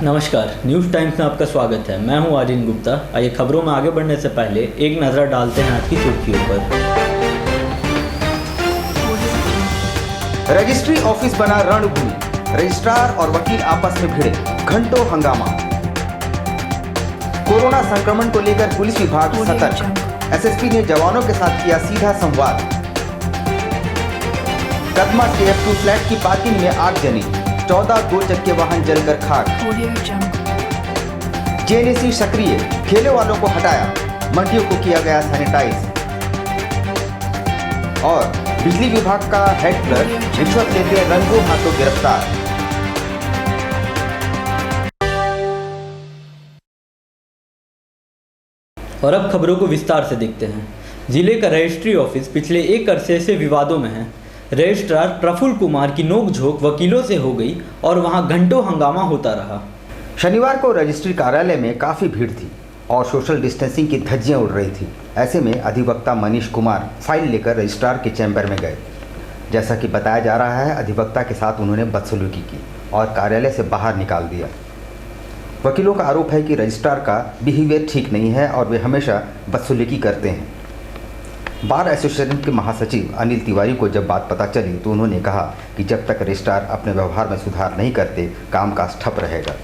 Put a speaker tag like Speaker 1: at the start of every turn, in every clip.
Speaker 1: नमस्कार, news times में आपका स्वागत है। मैं हूं आर्यन गुप्ता। आइए खबरों में आगे बढ़ने से पहले एक नज़र डालते हैं आज की सुर्खियों पर।
Speaker 2: रजिस्ट्री ऑफिस बना रणभूमि, रजिस्ट्रार और वकील आपस में भिड़े, घंटों हंगामा। कोरोना संक्रमण को लेकर पुलिस विभाग सतर्क, एसएसपी ने जवानों के साथ किया सीधा संवाद। कदमा KF2 फ्लैट की पार्किंग में आग जली, 14 दो चक्के वाहन जलकर खाक। JNAC सक्रिय, ठेले वालों को हटाया, मंडियों को किया गया सैनिटाइज। और बिजली विभाग का हेड क्लर्क रिश्वत लेते रंगों हाथों गिरफ्तार।
Speaker 1: और अब खबरों को विस्तार से देखते हैं। जिले का रजिस्ट्री ऑफिस पिछले एक अरसे से विवादों में है। रजिस्ट्रार प्रफुल्ल कुमार की नोकझोंक वकीलों से हो गई और वहां घंटों हंगामा होता रहा।
Speaker 2: शनिवार को रजिस्ट्री कार्यालय में काफ़ी भीड़ थी और सोशल डिस्टेंसिंग की धज्जियां उड़ रही थी। ऐसे में अधिवक्ता मनीष कुमार फाइल लेकर रजिस्ट्रार के चैम्बर में गए। जैसा कि बताया जा रहा है, अधिवक्ता के साथ उन्होंने बदसलूकी की और कार्यालय से बाहर निकाल दिया। वकीलों का आरोप है कि रजिस्ट्रार का बिहेवियर ठीक नहीं है और वे हमेशा बदसलूकी करते हैं। बार एसोसिएशन के महासचिव अनिल तिवारी को जब बात पता चली तो उन्होंने कहा कि जब तक रजिस्ट्रार अपने व्यवहार में सुधार नहीं करते, कामकाज ठप रहेगा।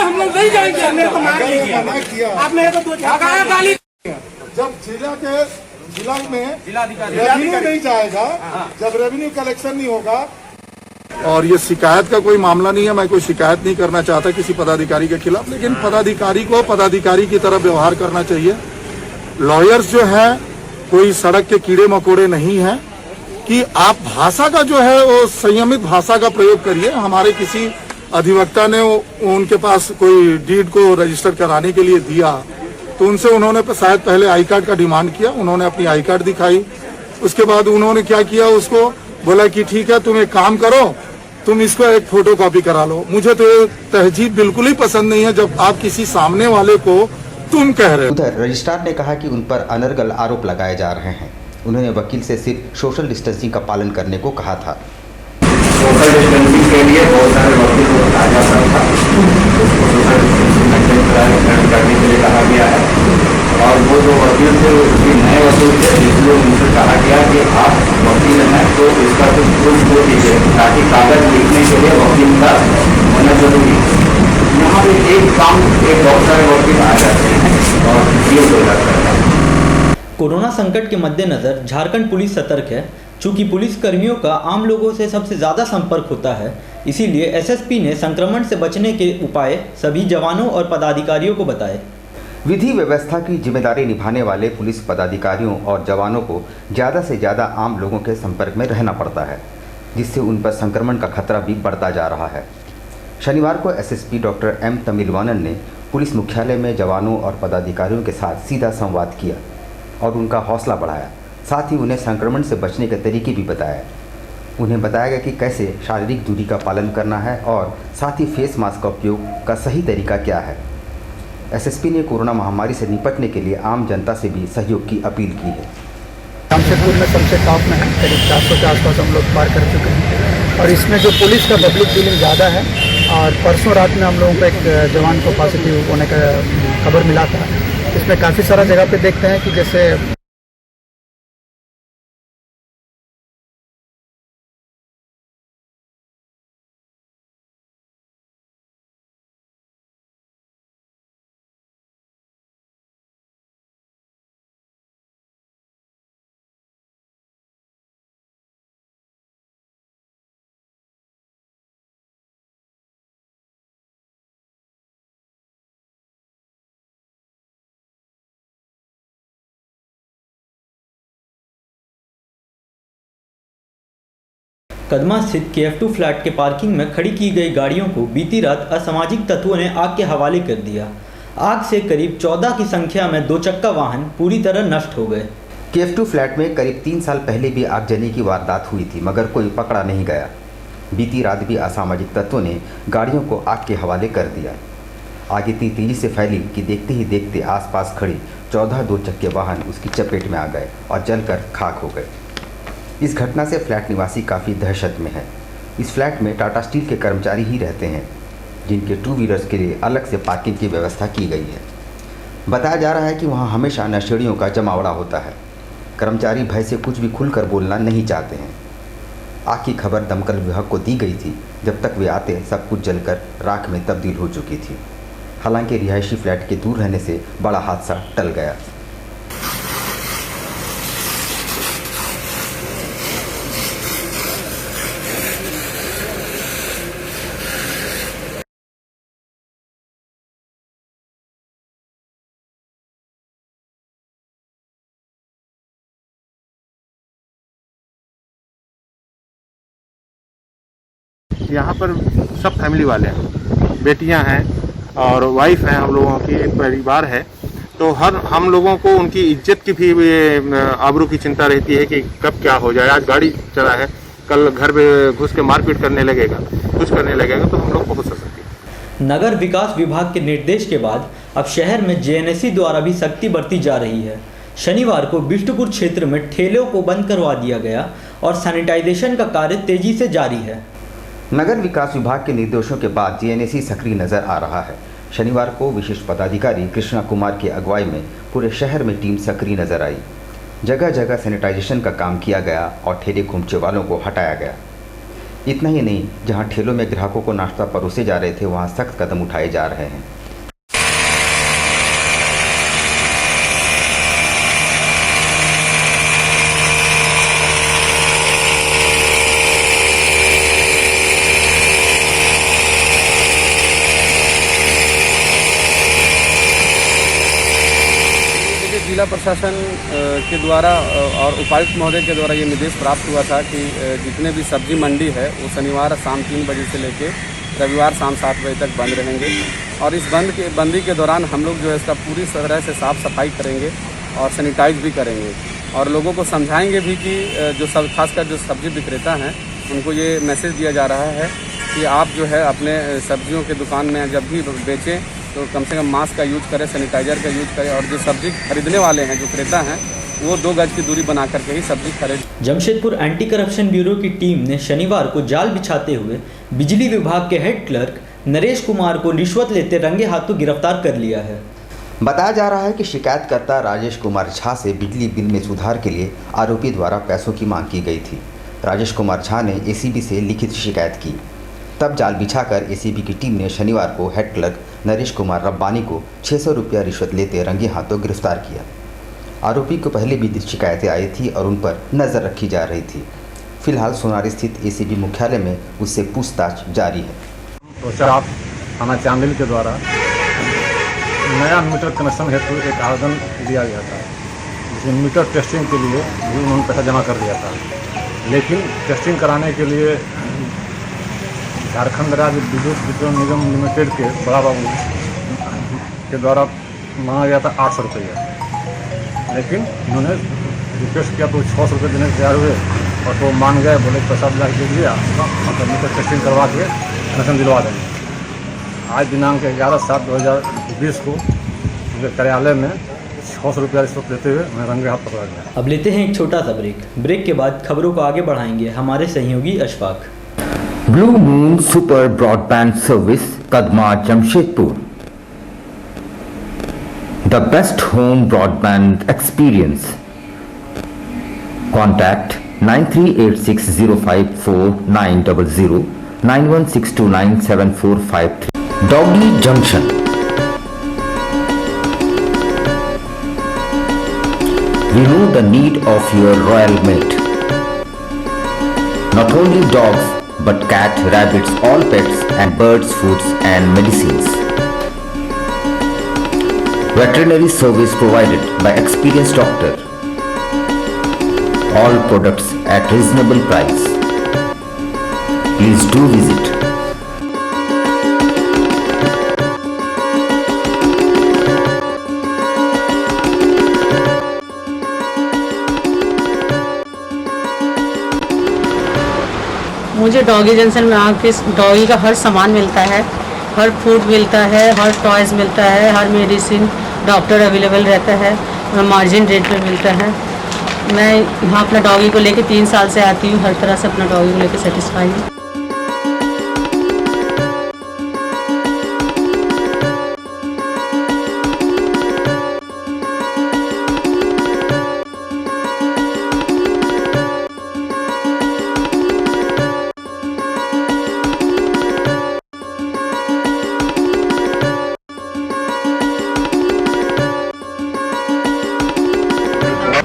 Speaker 3: हम लोग नहीं जाएंगे, आपने तो जब जिला में रेवेन्यू नहीं जाएगा, जब रेवेन्यू कलेक्शन नहीं होगा। और ये शिकायत का कोई मामला नहीं है, मैं कोई शिकायत नहीं करना चाहता किसी पदाधिकारी के खिलाफ, लेकिन पदाधिकारी को पदाधिकारी की तरह व्यवहार करना चाहिए। लॉयर्स जो है कोई सड़क के कीड़े मकोड़े नहीं है कि आप भाषा का जो है वो संयमित भाषा का प्रयोग करिए। हमारे किसी अधिवक्ता ने उनके पास कोई डीड को रजिस्टर कराने के लिए दिया तो उनसे उन्होंने शायद पहले आई कार्ड का डिमांड किया। उन्होंने अपनी आई कार्ड दिखाई, उसके बाद उन्होंने क्या किया, उसको बोला कि ठीक है तुम एक काम करो, तुम इसको एक फोटो कॉपी करा लो। मुझे तो ये तहजीब बिल्कुल ही पसंद नहीं है जब आप किसी सामने वाले को तुम कह रहे हो।
Speaker 2: उधर रजिस्ट्रार ने कहा कि उन पर अनर्गल आरोप लगाए जा रहे हैं। उन्होंने वकील से सिर्फ सोशल डिस्टेंसिंग का पालन करने को कहा था।
Speaker 4: सोशल डिस्टेंसिंग के लिए बहुत सारे वकील को बताया जा रहा था, उसको सोशल डिस्टेंसिंग मेंटेन करने के लिए कहा गया है। और वो जो वकील थे उसकी नए वकील थे, इसलिए उनसे कहा गया कि आप वकील हैं तो इसका कुछ प्रूफ दे दीजिए, ताकि कागज लिखने के लिए वकील का होना जरूरी है। यहाँ पे एक काम एक बहुत सारे वकील आ जाते हैं और ये हो जाता है।
Speaker 1: कोरोना संकट के मद्देनजर झारखंड पुलिस सतर्क है। चूंकि पुलिस कर्मियों का आम लोगों से सबसे ज़्यादा संपर्क होता है, इसीलिए एसएसपी ने संक्रमण से बचने के उपाय सभी जवानों और पदाधिकारियों को बताए।
Speaker 2: विधि व्यवस्था की जिम्मेदारी निभाने वाले पुलिस पदाधिकारियों और जवानों को ज़्यादा से ज़्यादा आम लोगों के संपर्क में रहना पड़ता है, जिससे उन पर संक्रमण का खतरा भी बढ़ता जा रहा है। शनिवार को एसएसपी डॉक्टर M तमिलवानन ने पुलिस मुख्यालय में जवानों और पदाधिकारियों के साथ सीधा संवाद किया और उनका हौसला बढ़ाया। साथ ही उन्हें संक्रमण से बचने के तरीके भी बताए। उन्हें बताया गया कि कैसे शारीरिक दूरी का पालन करना है और साथ ही फेस मास्क का उपयोग का सही तरीका क्या है। एसएसपी ने कोरोना महामारी से निपटने के लिए आम जनता से भी सहयोग की अपील की है।
Speaker 5: जमशेदपुर में सबसे टॉप में है, करीब 400 के आसपास हम लोग पार कर चुके हैं। और इसमें जो पुलिस का पब्लिक फीलिंग ज़्यादा है। और परसों रात में हम लोगों को एक जवान को पॉजिटिव होने का खबर मिला था। इसमें काफ़ी सारा जगह पे देखते हैं कि जैसे
Speaker 1: कदमा स्थित KF2 फ्लैट के पार्किंग में खड़ी की गई गाड़ियों को बीती रात असामाजिक तत्वों ने आग के हवाले कर दिया। आग से करीब 14 की संख्या में दो चक्का वाहन पूरी तरह नष्ट हो गए।
Speaker 2: KF2 फ्लैट में करीब 3 साल पहले भी आगजनी की वारदात हुई थी, मगर कोई पकड़ा नहीं गया। बीती रात भी असामाजिक तत्वों ने गाड़ियों को आग के हवाले कर दिया। आग इतनी तेजी से फैली कि देखते ही देखते आसपास खड़ी 14 दो चक्के वाहन उसकी चपेट में आ गए और जलकर खाक हो गए। इस घटना से फ्लैट निवासी काफ़ी दहशत में है। इस फ्लैट में टाटा स्टील के कर्मचारी ही रहते हैं, जिनके 2 व्हीलर्स के लिए अलग से पार्किंग की व्यवस्था की गई है। बताया जा रहा है कि वहाँ हमेशा नशेड़ियों का जमावड़ा होता है। कर्मचारी भय से कुछ भी खुलकर बोलना नहीं चाहते हैं। आग की खबर दमकल विभाग को दी गई थी। जब तक वे आते सब कुछ जलकर राख में तब्दील हो चुकी थी। हालांकि रिहायशी फ्लैट के दूर रहने से बड़ा हादसा टल गया।
Speaker 6: यहाँ पर सब फैमिली वाले हैं, बेटियां हैं और वाइफ हैं, हम लोगों की एक परिवार है। तो हम लोगों को उनकी इज्जत की भी आबरू की चिंता रहती है कि कब क्या हो जाए। आज गाड़ी चला है, कल घर में घुस के मारपीट करने लगेगा, कुछ करने लगेगा, तो हम लोग पहुँच सकते हैं।
Speaker 1: नगर विकास विभाग के निर्देश के बाद अब शहर में जेएनएससी द्वारा भी सख्ती बरती जा रही है। शनिवार को बिष्टुपुर क्षेत्र में ठेलों को बंद करवा दिया गया और सैनिटाइजेशन का कार्य तेजी से जारी है।
Speaker 2: नगर विकास विभाग के निर्देशों के बाद जेएनएससी सक्रिय नजर आ रहा है। शनिवार को विशिष्ट पदाधिकारी कृष्णा कुमार की अगुवाई में पूरे शहर में टीम सक्रिय नजर आई। जगह जगह सैनिटाइजेशन का काम किया गया और ठेले खोमचे वालों को हटाया गया। इतना ही नहीं, जहां ठेलों में ग्राहकों को नाश्ता परोसे जा रहे थे, वहां सख्त कदम उठाए जा रहे हैं।
Speaker 7: जिला प्रशासन के द्वारा और उपायुक्त महोदय के द्वारा ये निर्देश प्राप्त हुआ था कि जितने भी सब्जी मंडी है वो शनिवार शाम 3 बजे से लेकर रविवार शाम 7 बजे तक बंद रहेंगे। और इस बंदी के दौरान हम लोग जो है इसका पूरी तरह से साफ़ सफाई करेंगे और सैनिटाइज भी करेंगे और लोगों को समझाएंगे भी कि खासकर जो सब्जी विक्रेता हैं उनको ये मैसेज दिया जा रहा है कि आप जो है अपने सब्जियों के दुकान में जब भी बेचें तो कम से कम मास्क का यूज करें, सैनिटाइजर का यूज करें और जो सब्जी खरीदने वाले हैं, जो क्रेता हैं, वो 2 गज की दूरी बना करके ही सब्जी खरीद।
Speaker 1: जमशेदपुर एंटी करप्शन ब्यूरो की टीम ने शनिवार को जाल बिछाते हुए बिजली विभाग के हेड क्लर्क नरेश कुमार को रिश्वत लेते रंगे हाथों गिरफ्तार कर लिया है।
Speaker 2: बताया जा रहा है कि शिकायतकर्ता राजेश कुमार झा से बिजली बिल में सुधार के लिए आरोपी द्वारा पैसों की मांग की गई थी। राजेश कुमार झा ने एसीबी से लिखित शिकायत की। तब जाल बिछाकर एसीबी की टीम ने शनिवार को हेड क्लर्क नरेश कुमार रब्बानी को 600 रुपया रिश्वत लेते रंगे हाथों गिरफ्तार किया। आरोपी को पहले भी शिकायतें आई थी और उन पर नज़र रखी जा रही थी। फिलहाल सोनारी स्थित एसीबी मुख्यालय में उससे पूछताछ जारी है।
Speaker 6: तो आप थाना चांदिल के द्वारा नया मीटर कनेक्शन हेतु एक आवेदन दिया गया था, जिसमें मीटर टेस्टिंग के लिए भी उन्होंने पैसा जमा कर दिया था। लेकिन टेस्टिंग कराने के लिए झारखंड राज्य विद्युत वितरण निगम लिमिटेड के बड़ा बाबू के द्वारा मांगा गया था 800 रुपया। लेकिन उन्होंने रिक्वेस्ट किया तो 600 रुपये देने से तैयार हुए और तो मान गए, बोले पैसा दिला के दिया, मतलब मीटर टेस्टिंग करवा के कनेक्शन दिलवा देंगे। आज दिनांक 11/7/2020 को कार्यालय में 600 रुपया रिश्वत लेते हुए उन्हें रंगे हाथ पकड़ा गया।
Speaker 1: अब लेते हैं एक छोटा सा ब्रेक के बाद खबरों को आगे बढ़ाएंगे हमारे सहयोगी Ashfaq.
Speaker 8: Blue moon super broadband service Kadma Jamshedpur, the best home broadband experience. Contact 9386054900 91629745 Doggy Junction। We know the need of your royal mate. Not only dogs but cat, rabbits, all pets and birds, foods and medicines. Veterinary service provided by experienced doctor. All products at reasonable price. Please do visit.
Speaker 9: मुझे doggy junction में आके doggy का हर सामान मिलता है, हर food मिलता है, हर toys मिलता है, हर मेडिसिन, डॉक्टर अवेलेबल रहता है, मार्जिन रेट पे मिलता है। मैं यहाँ अपना डॉगी को लेके 3 साल से आती हूँ, हर तरह से अपना डॉगी को लेके सेटिस्फाई हूँ।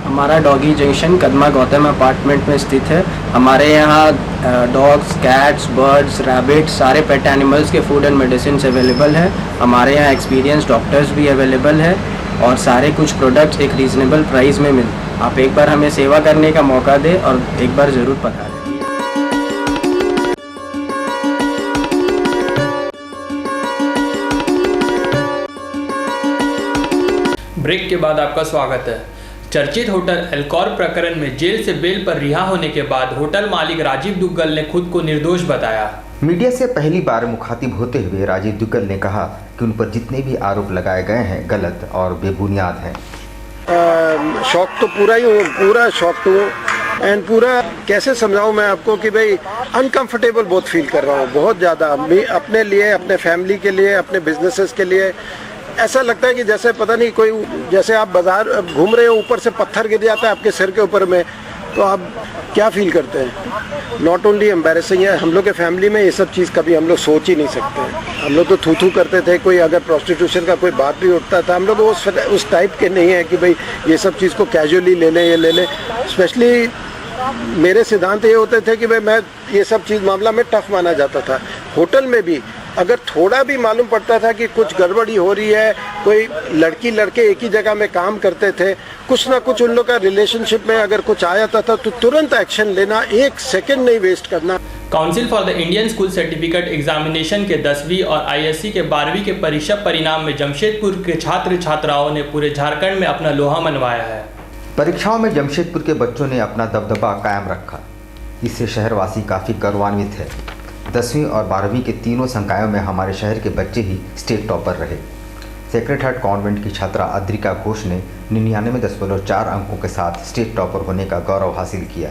Speaker 10: हमारा doggy junction Kadma Gautam apartment में स्थित है। हमारे यहाँ डॉग्स, कैट्स, बर्ड्स, रैबिट, सारे पेट एनिमल्स के फूड एंड मेडिसिन अवेलेबल है। हमारे यहाँ एक्सपीरियंस डॉक्टर्स भी अवेलेबल है और सारे कुछ प्रोडक्ट्स एक रीज़नेबल प्राइस में मिल। आप एक बार हमें सेवा करने का मौका दें और एक बार ज़रूर पधारें।
Speaker 11: ब्रेक के बाद आपका स्वागत है। चर्चित होटल एल्कॉर प्रकरण में जेल से बेल पर रिहा होने के बाद होटल मालिक राजीव दुग्गल ने खुद को निर्दोष बताया।
Speaker 2: मीडिया से पहली बार मुखातिब होते हुए राजीव दुग्गल ने कहा कि उन पर जितने भी आरोप लगाए गए हैं गलत और बेबुनियाद हैं।
Speaker 12: शौक तो पूरा शौक तो एंड पूरा कैसे समझाऊं मैं आपको कि भाई अनकंफर्टेबल बहुत फील कर रहा हूँ, बहुत ज़्यादा अपने लिए, अपने फैमिली के लिए, अपने बिजनेसेस के लिए। ऐसा लगता है कि जैसे पता नहीं कोई, जैसे आप बाजार घूम रहे हो, ऊपर से पत्थर गिर जाता है आपके सिर के ऊपर में, तो आप क्या फील करते हैं। नॉट ओनली एम्बैरेसिंग है, हम लोग के फैमिली में ये सब चीज़ कभी हम लोग सोच ही नहीं सकते हैं। हम लोग तो थू करते थे, कोई अगर प्रोस्टिट्यूशन का कोई बात भी उठता था, हम लोग उस टाइप के नहीं है कि भाई ये सब चीज़ को कैजुअली ले लें, ये ले लें। स्पेशली मेरे सिद्धांत ये होते थे कि भाई मैं ये सब चीज़ मामला में टफ माना जाता था। होटल में भी अगर थोड़ा भी मालूम पड़ता था कि कुछ गड़बड़ी हो रही है, कोई लड़की लड़के एक ही जगह में काम करते थे, कुछ ना कुछ उन लोग का रिलेशनशिप में अगर कुछ आ जाता था तो तुरंत एक्शन लेना, 1 सेकंड नहीं वेस्ट करना।
Speaker 11: Council for the Indian school certificate examination के 10वीं और आईएससी के 12वीं के परीक्षा परिणाम में जमशेदपुर के छात्र छात्राओं ने पूरे झारखंड में अपना लोहा मनवाया है।
Speaker 2: परीक्षाओं में जमशेदपुर के बच्चों ने अपना दबदबा कायम रखा। इससे शहरवासी काफ़ी गौरवान्वित है। 10वीं और 12वीं के तीनों संकायों में हमारे शहर के बच्चे ही स्टेट टॉपर रहे। सेक्रेड हार्ट कॉन्वेंट की छात्रा अद्रिका घोष ने 99.4 अंकों के साथ स्टेट टॉपर होने का गौरव हासिल किया।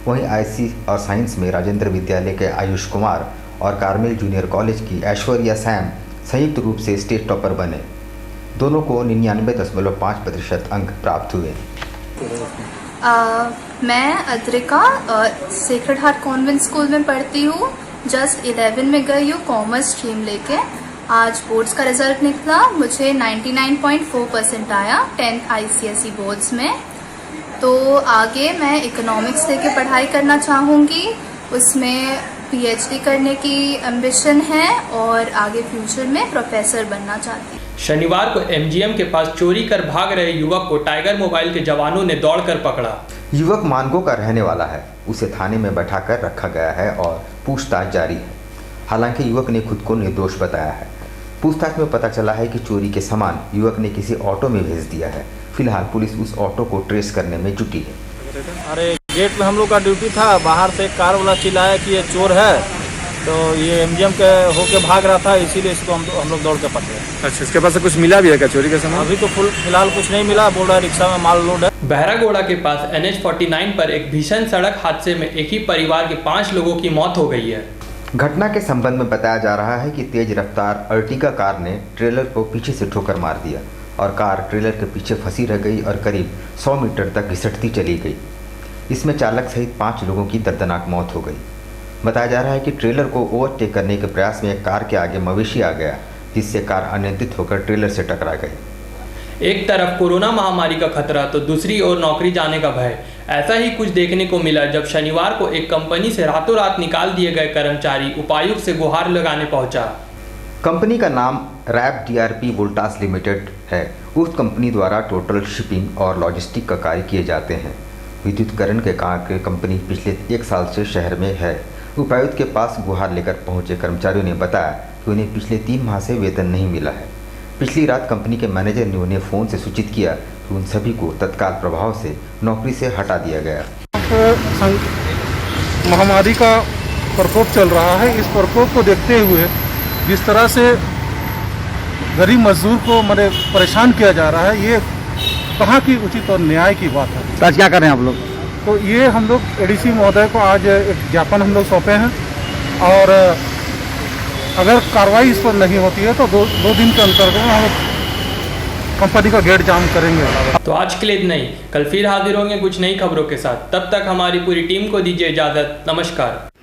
Speaker 2: वहीं आईसी और साइंस में राजेंद्र विद्यालय के आयुष कुमार और कार्मेल जूनियर कॉलेज की ऐश्वर्या सैम संयुक्त रूप से स्टेट टॉपर बने। दोनों को 99.5% अंक प्राप्त हुए।
Speaker 13: मैं Adrika sacred heart convent school में पढ़ती हूँ। जस्ट 11 में गई हूँ कॉमर्स स्ट्रीम लेके। आज बोर्ड्स का रिजल्ट निकला, मुझे 99.4% आया 10th ICSE बोर्ड्स में। तो आगे मैं इकोनॉमिक्स लेके पढ़ाई करना चाहूँगी, उसमें PhD करने की एम्बिशन है और आगे फ्यूचर में प्रोफेसर बनना चाहती हूँ।
Speaker 11: शनिवार को MGM के पास चोरी कर भाग रहे युवक को टाइगर मोबाइल के जवानों ने दौड़कर पकड़ा।
Speaker 2: युवक मानगो का रहने वाला है। उसे थाने में बैठाकर रखा गया है और पूछताछ जारी है। हालांकि युवक ने खुद को निर्दोष बताया है। पूछताछ में पता चला है कि चोरी के सामान युवक ने किसी ऑटो में भेज दिया है। फिलहाल पुलिस उस ऑटो को ट्रेस करने में जुटी है।
Speaker 14: अरे गेट में हम लोग का ड्यूटी था, बाहर से कार वाला चिल्लाया कि ये चोर है, तो ये MGM के होके भाग रहा था, इसीलिए इसको हम लोग दौड़ के पकड़े।
Speaker 7: अच्छा, इसके पास से कुछ मिला भी है क्या चोरी के सामान?
Speaker 14: अभी तो फिलहाल कुछ नहीं मिला, बोल रहा है रिक्शा में माल लोड है।
Speaker 11: बहरागोड़ा के पास NH49 पर एक भीषण सड़क हादसे में एक ही परिवार के 5 लोगों की मौत हो गई है।
Speaker 2: घटना के संबंध में बताया जा रहा है कि तेज रफ्तार अर्टिगा कार ने ट्रेलर को पीछे से ठोकर मार दिया और कार ट्रेलर के पीछे फंसी रह गई और करीब 100 मीटर तक घिसटती चली गई। इसमें चालक सहित 5 लोगों की दर्दनाक मौत हो गई। बताया जा रहा है कि ट्रेलर को ओवरटेक करने के प्रयास में एक कार के आगे मवेशी आ गया, जिससे कार अनियंत्रित होकर ट्रेलर से टकरा गई।
Speaker 11: एक तरफ कोरोना महामारी का खतरा तो दूसरी ओर नौकरी जाने का भय। ऐसा ही कुछ देखने को मिला जब शनिवार को एक कंपनी से रातों रात निकाल दिए गए कर्मचारी उपायुक्त से गुहार लगाने पहुंचा। कंपनी का नाम
Speaker 2: रैप DRP वोल्टास लिमिटेड है। उस कंपनी द्वारा टोटल शिपिंग और लॉजिस्टिक का कार्य किए जाते हैं। विद्युतीकरण के कार्य कंपनी पिछले 1 साल से शहर में है। उपायुक्त के पास गुहार लेकर पहुंचे कर्मचारियों ने बताया कि उन्हें पिछले 3 माह से वेतन नहीं मिला है। पिछली रात कंपनी के मैनेजर ने उन्हें फ़ोन से सूचित किया कि उन सभी को तत्काल प्रभाव से नौकरी से हटा दिया गया।
Speaker 3: महामारी का प्रकोप चल रहा है, इस प्रकोप को देखते हुए जिस तरह से गरीब मजदूर को मैंने परेशान किया जा रहा है, ये कहाँ की उचित और न्याय की बात है।
Speaker 15: तो आज क्या कर रहे हैं आप लोग?
Speaker 3: तो ये हम लोग एडीसी महोदय को आज एक ज्ञापन हम लोग सौंपे हैं और अगर कार्रवाई इस पर नहीं होती है तो दो दिन के अंतर्गत हम कंपनी का गेट जाम करेंगे।
Speaker 11: तो आज के लिए इतना ही, कल फिर हाजिर होंगे कुछ नई खबरों के साथ। तब तक हमारी पूरी टीम को दीजिए इजाजत। नमस्कार।